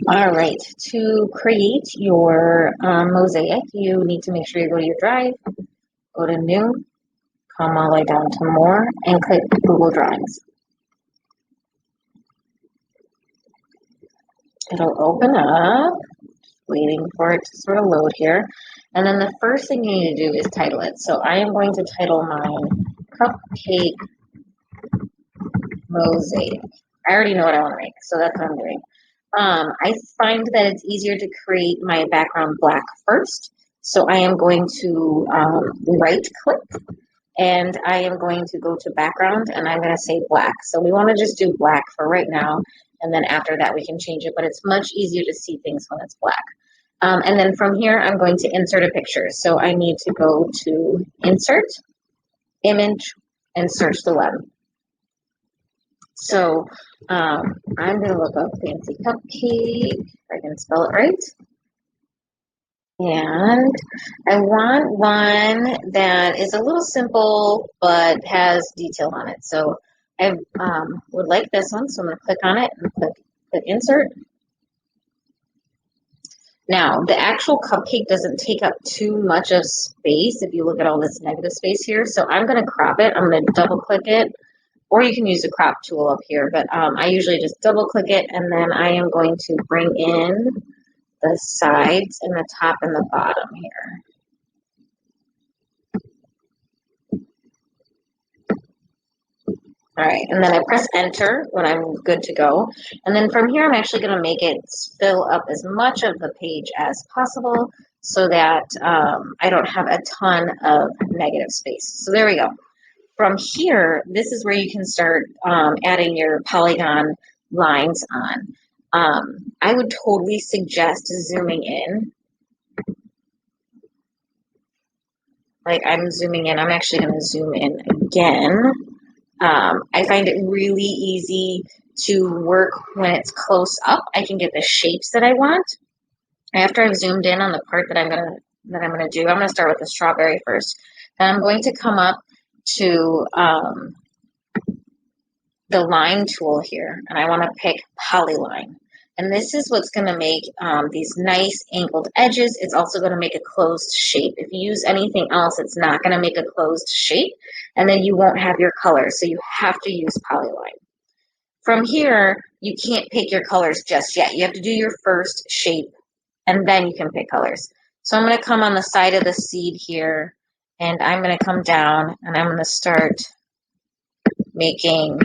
All right, to create your mosaic, you need to make sure you go to your drive, go to New, come all the way down to More, and click Google Drawings. It'll open up, waiting for it to sort of load here. And then the first thing you need to do is title it. So I am going to title mine Cupcake Mosaic. I already know what I want to make, so that's what I'm doing. I find that it's easier to create my background black first. So I am going to right click and I am going to go to background and I'm going to say black. So we want to just do black for right now. And then after that we can change it, but it's much easier to see things when it's black. And then from here, I'm going to insert a picture. So I need to go to insert, image, and search the web. So I'm going to look up fancy cupcake, if I can spell it right. And I want one that is a little simple, but has detail on it. So I would like this one. So I'm going to click on it and click insert. Now, the actual cupcake doesn't take up too much of space if you look at all this negative space here. So I'm going to crop it. I'm going to double click it. Or you can use the crop tool up here, but I usually just double click it and then I am going to bring in the sides and the top and the bottom here. All right, and then I press enter when I'm good to go. And then from here, I'm actually going to make it fill up as much of the page as possible so that I don't have a ton of negative space. So there we go. From here, this is where you can start adding your polygon lines on. I would totally suggest zooming in. Like I'm zooming in, I'm actually going to zoom in again. I find it really easy to work when it's close up. I can get the shapes that I want. After I've zoomed in on the part that I'm gonna do, I'm gonna start with the strawberry first. Then I'm going to come up to the line tool here, and I want to pick polyline. And this is what's going to make these nice angled edges. It's also going to make a closed shape. If you use anything else, it's not going to make a closed shape, and then you won't have your colors. So you have to use polyline. From here, you can't pick your colors just yet. You have to do your first shape, and then you can pick colors. So I'm going to come on the side of the seed here, and I'm going to come down, and I'm going to start making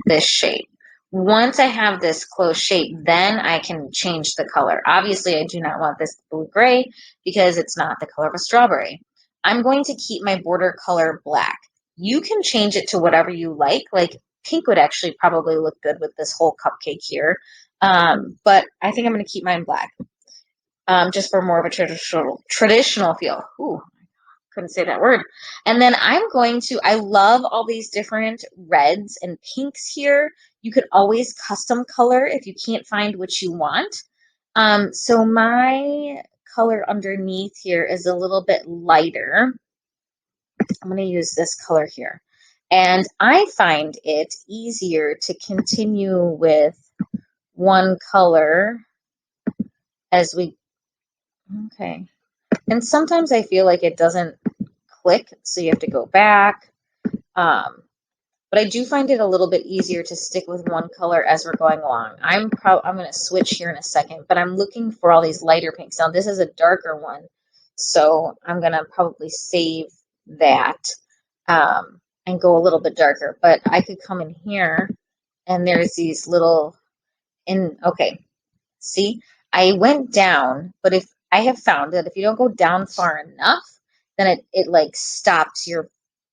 this shape. Once I have this closed shape, then I can change the color. Obviously, I do not want this blue-gray because it's not the color of a strawberry. I'm going to keep my border color black. You can change it to whatever you like. Like pink would actually probably look good with this whole cupcake here. But I think I'm going to keep mine black just for more of a traditional feel. Ooh, couldn't say that word. And then I'm going to, I love all these different reds and pinks here. You could always custom color if you can't find what you want. So my color underneath here is a little bit lighter. I'm going to use this color here. And I find it easier to continue with one color as we, okay. And sometimes I feel like it doesn't click, so you have to go back. But I do find it a little bit easier to stick with one color as we're going along. I'm going to switch here in a second, but I'm looking for all these lighter pinks. Now this is a darker one, so I'm going to probably save that and go a little bit darker. But I could come in here, and there's these little, okay, see, I went down, but if I have found that if you don't go down far enough, then it like stops your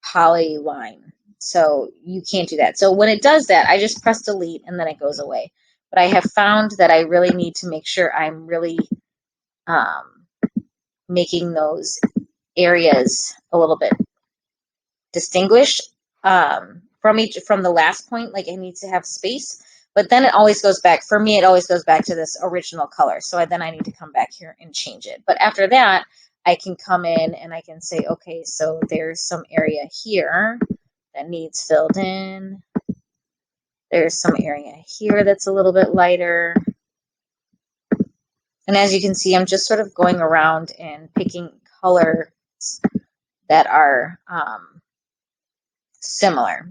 polyline. So you can't do that. So when it does that, I just press delete and then it goes away. But I have found that I really need to make sure I'm really making those areas a little bit distinguished from the last point. Like it needs to have space. But then it always goes back, for me, it always goes back to this original color. So then I need to come back here and change it. But after that, I can come in and I can say, okay, so there's some area here that needs filled in. There's some area here that's a little bit lighter. And as you can see, I'm just sort of going around and picking colors that are similar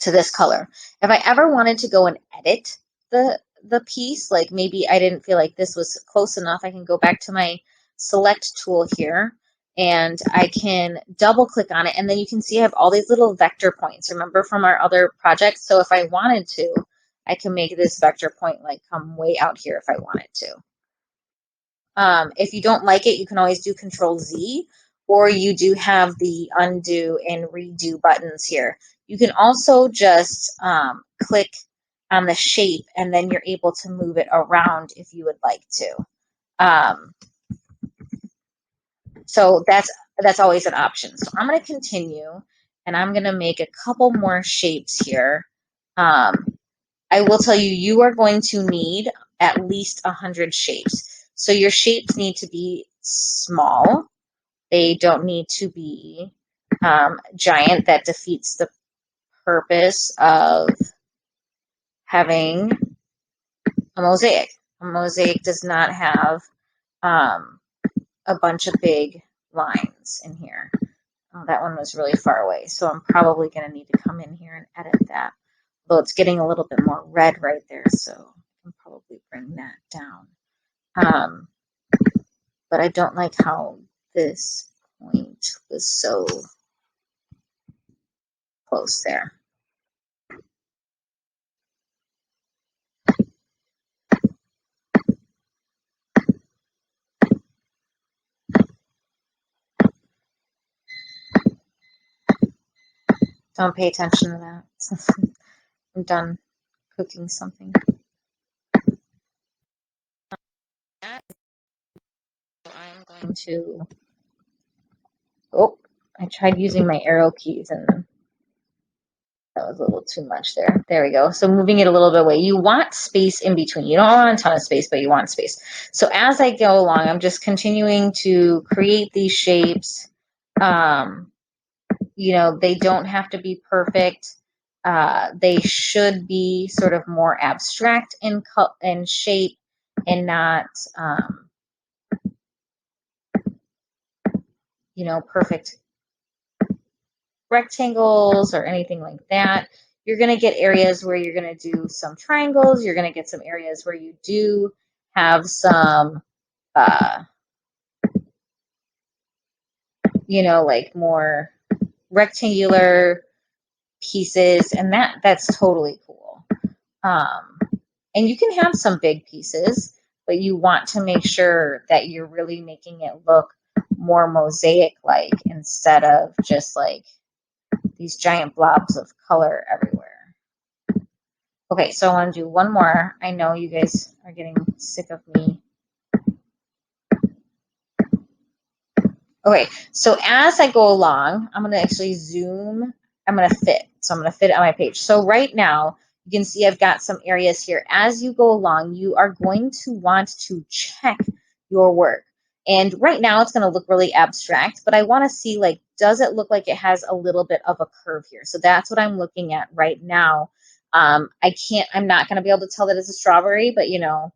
to this color. If I ever wanted to go and edit the piece, like maybe I didn't feel like this was close enough, I can go back to my select tool here and I can double click on it, and then you can see I have all these little vector points, remember from our other projects? So if I wanted to, I can make this vector point like come way out here if I wanted to. If you don't like it, you can always do Control Z, or you do have the undo and redo buttons here. You can also just click on the shape and then you're able to move it around if you would like to. So that's always an option. So I'm going to continue and I'm going to make a couple more shapes here. I will tell you, you are going to need at least 100 shapes. So your shapes need to be small. They don't need to be giant. That defeats the purpose of having a mosaic. A mosaic does not have a bunch of big lines in here. Oh, that one was really far away, so I'm probably going to need to come in here and edit that. Though it's getting a little bit more red right there, so I can probably bring that down. But I don't like how this point was so close there. Don't pay attention to that. I'm done cooking something. I'm going to, I tried using my arrow keys and that was a little too much there. There we go. So moving it a little bit away. You want space in between. You don't want a ton of space, but you want space. So as I go along, I'm just continuing to create these shapes. You know, they don't have to be perfect. They should be sort of more abstract in shape and not, you know, perfect rectangles or anything like that. You're going to get areas where you're going to do some triangles. You're going to get some areas where you do have some, you know, like more rectangular pieces, and that's totally cool. And you can have some big pieces, but you want to make sure that you're really making it look more mosaic-like instead of just like these giant blobs of color everywhere. Okay, so I want to do one more. I know you guys are getting sick of me. Okay, so as I go along, I'm going to actually zoom. I'm going to fit. So I'm going to fit it on my page. So right now, you can see I've got some areas here. As you go along, you are going to want to check your work. And right now, it's going to look really abstract, but I want to see, like, does it look like it has a little bit of a curve here? So that's what I'm looking at right now. I'm not going to be able to tell that it's a strawberry, but, you know,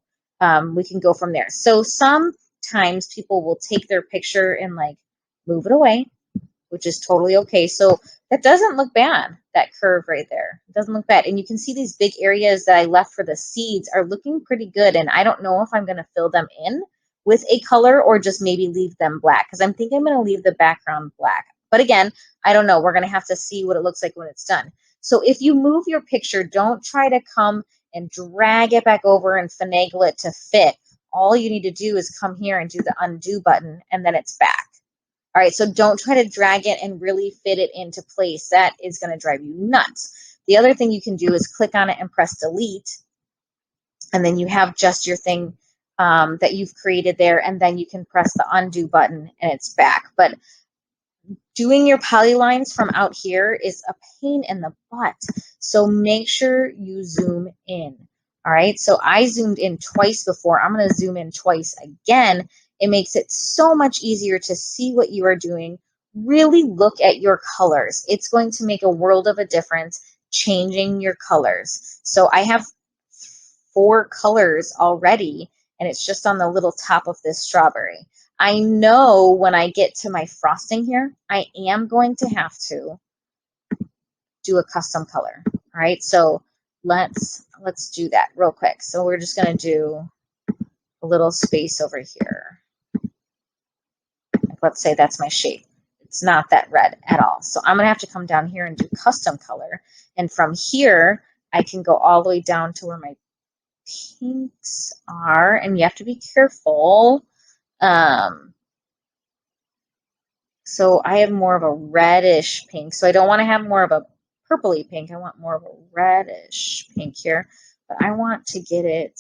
we can go from there. So sometimes people will take their picture and like move it away, which is totally okay. So that doesn't look bad, that curve right there. It doesn't look bad. And you can see these big areas that I left for the seeds are looking pretty good. And I don't know if I'm going to fill them in with a color or just maybe leave them black, because I'm thinking I'm going to leave the background black. But again, I don't know. We're going to have to see what it looks like when it's done. So if you move your picture, don't try to come and drag it back over and finagle it to fit. All you need to do is come here and do the undo button, and then it's back. All right, so don't try to drag it and really fit it into place. That is going to drive you nuts. The other thing you can do is click on it and press delete, and then you have just your thing that you've created there, and then you can press the undo button and it's back. But doing your polylines from out here is a pain in the butt. So make sure you zoom in. All right, so I zoomed in twice before. I'm going to zoom in twice again. It makes it so much easier to see what you are doing. Really look at your colors. It's going to make a world of a difference. changing your colors. So I have 4 colors already, and it's just on the little top of this strawberry. I know when I get to my frosting here, I am going to have to do a custom color. All right, so let's do that real quick. So we're just going to do a little space over here. Let's say that's my shape. It's not that red at all. So I'm going to have to come down here and do custom color. And from here, I can go all the way down to where my pinks are. And you have to be careful. So I have more of a reddish pink. So I don't want to have more of a purpley pink. I want more of a reddish pink here. But I want to get it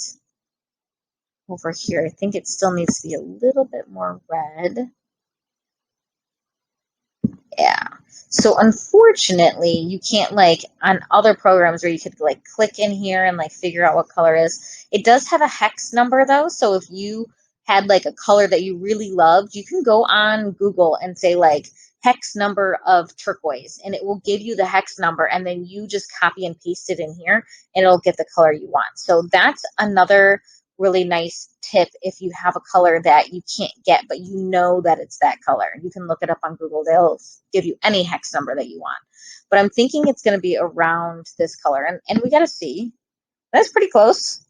over here. I think it still needs to be a little bit more red. Yeah. So unfortunately, you can't, like on other programs where you could like click in here and like figure out what color is. It does have a hex number though. So if you had like a color that you really loved, you can go on Google and say like hex number of turquoise, and it will give you the hex number, and then you just copy and paste it in here and it'll get the color you want. So that's another really nice tip. If you have a color that you can't get, but you know that it's that color, you can look it up on Google. They'll give you any hex number that you want. But I'm thinking it's going to be around this color, and we got to see. That's pretty close.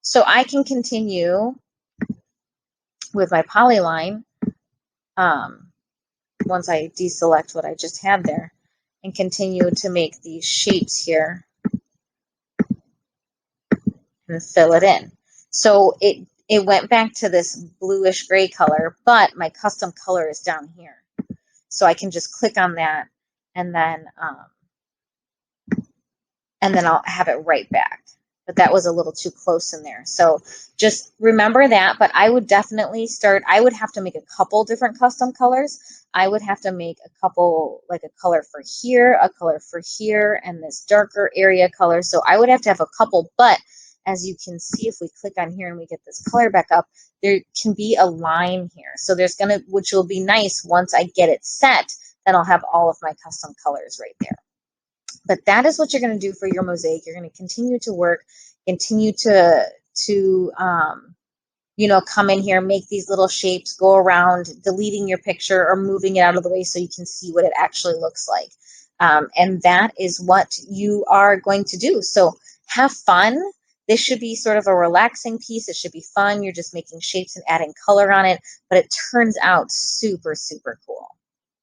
So I can continue with my polyline once I deselect what I just had there, and continue to make these shapes here and fill it in. So it went back to this bluish gray color, but my custom color is down here. So I can just click on that, and then I'll have it right back. But that was a little too close in there. So just remember that. But I would definitely start, I would have to make a couple different custom colors. I would have to make a couple, like a color for here, a color for here, and this darker area color. So I would have to have a couple, but as you can see, if we click on here and we get this color back up, there can be a line here. So there's gonna, which will be nice once I get it set, then I'll have all of my custom colors right there. But that is what you're going to do for your mosaic. You're going to continue to work, continue to you know, come in here, make these little shapes, go around, deleting your picture or moving it out of the way so you can see what it actually looks like. And that is what you are going to do. So have fun. This should be sort of a relaxing piece. It should be fun. You're just making shapes and adding color on it, but it turns out super, super cool.